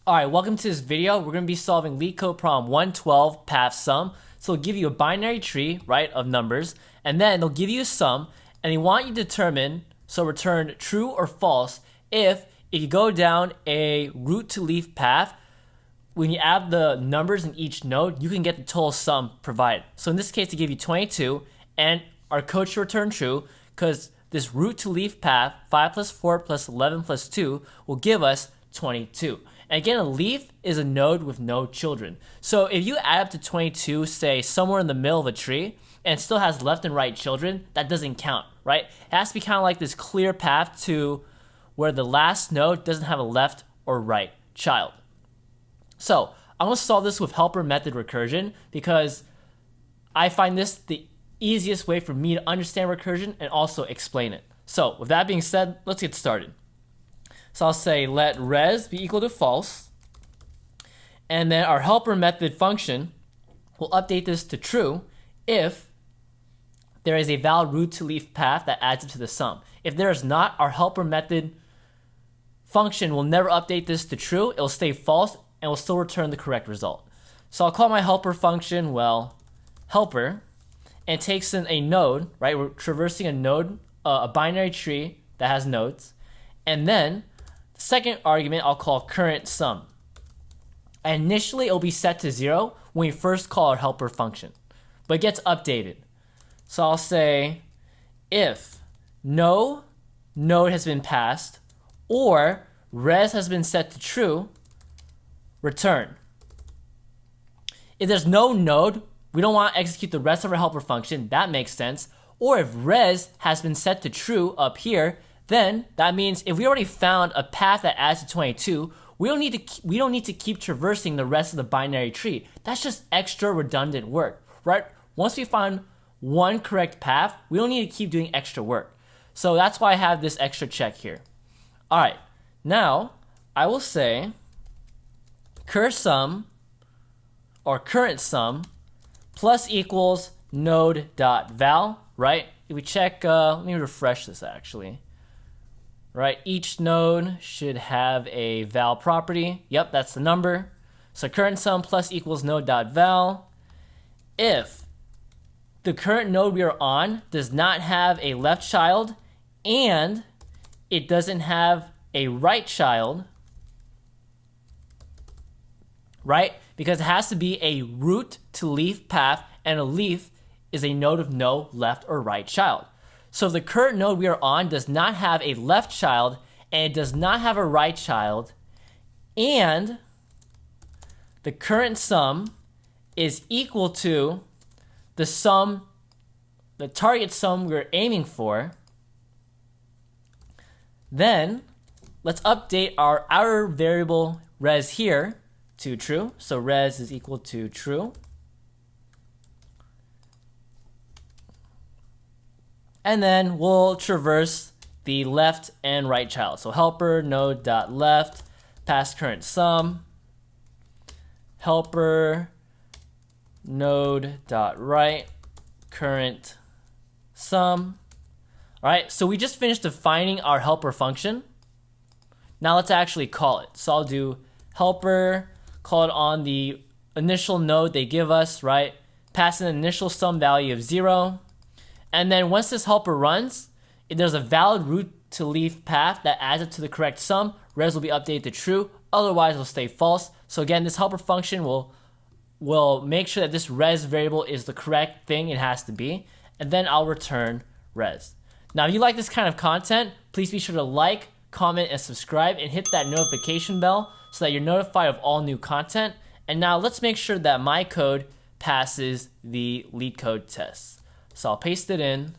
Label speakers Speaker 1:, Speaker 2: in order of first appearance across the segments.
Speaker 1: Alright, welcome to this video. We're going to be solving LeetCode problem 112 path sum. So it'll give you a binary tree, right, of numbers, and then they'll give you a sum, and they want you to determine, so return true or false, if you go down a root to leaf path, when you add the numbers in each node, you can get the total sum provided. So in this case, they give you 22, and our code should return true, because this root to leaf path, 5 plus 4 plus 11 plus 2, will give us 22. And again, a leaf is a node with no children. So if you add up to 22, say somewhere in the middle of a tree, and it still has left and right children, that doesn't count, right? It has to be kind of like this clear path to where the last node doesn't have a left or right child. So I'm going to solve this with helper method recursion because I find this the easiest way for me to understand recursion and also explain it. So with that being said, let's get started. So I'll say let res be equal to false, and then our helper method function will update this to true if there is a valid root to leaf path that adds it to the sum. If there is not, our helper method function will never update this to true. It will stay false and will still return the correct result. So I'll call my helper function, well, helper, and it takes in a node, right? We're traversing a node, a binary tree that has nodes, and then the second argument I'll call current sum. And initially it'll be set to 0 when we first call our helper function, but it gets updated. So I'll say if no node has been passed or res has been set to true, return. If there's no node, we don't want to execute the rest of our helper function. That makes sense. Or if res has been set to true up here, then that means if we already found a path that adds to 22, we don't need to keep traversing the rest of the binary tree. That's just extra redundant work, right? Once we find one correct path, we don't need to keep doing extra work. So that's why I have this extra check here. All right, now I will say current sum or current sum plus equals node.val, right? If we check, let me refresh this actually. Right, each node should have a val property. Yep, that's the number. So current sum plus equals node.val. If the current node we are on does not have a left child and it doesn't have a right child, right? Because it has to be a root to leaf path, and a leaf is a node of no left or right child. So if the current node we are on does not have a left child and it does not have a right child, and the current sum is equal to the sum, the target sum we're aiming for, then let's update our outer variable res here to true. So res is equal to true. And then we'll traverse the left and right child. So helper node.left, pass current sum, helper node.right, current sum. All right, so we just finished defining our helper function. Now let's actually call it. So I'll do helper, call it on the initial node they give us, right? Pass an initial sum value of 0. And then once this helper runs, if there's a valid root to leaf path that adds it to the correct sum, res will be updated to true, otherwise it'll stay false. So again, this helper function will make sure that this res variable is the correct thing it has to be, and then I'll return res. Now if you like this kind of content, please be sure to like, comment, and subscribe, and hit that notification bell so that you're notified of all new content. And now let's make sure that my code passes the LeetCode tests. So I'll paste it in,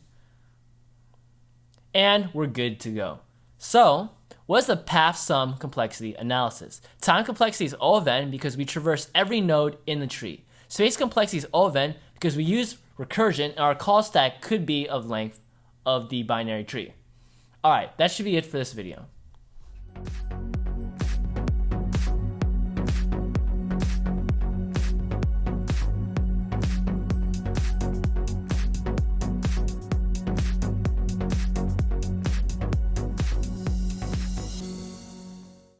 Speaker 1: and we're good to go. So what is the path sum complexity analysis? Time complexity is O of n because we traverse every node in the tree. Space complexity is O of n because we use recursion, and our call stack could be of length of the binary tree. All right, that should be it for this video.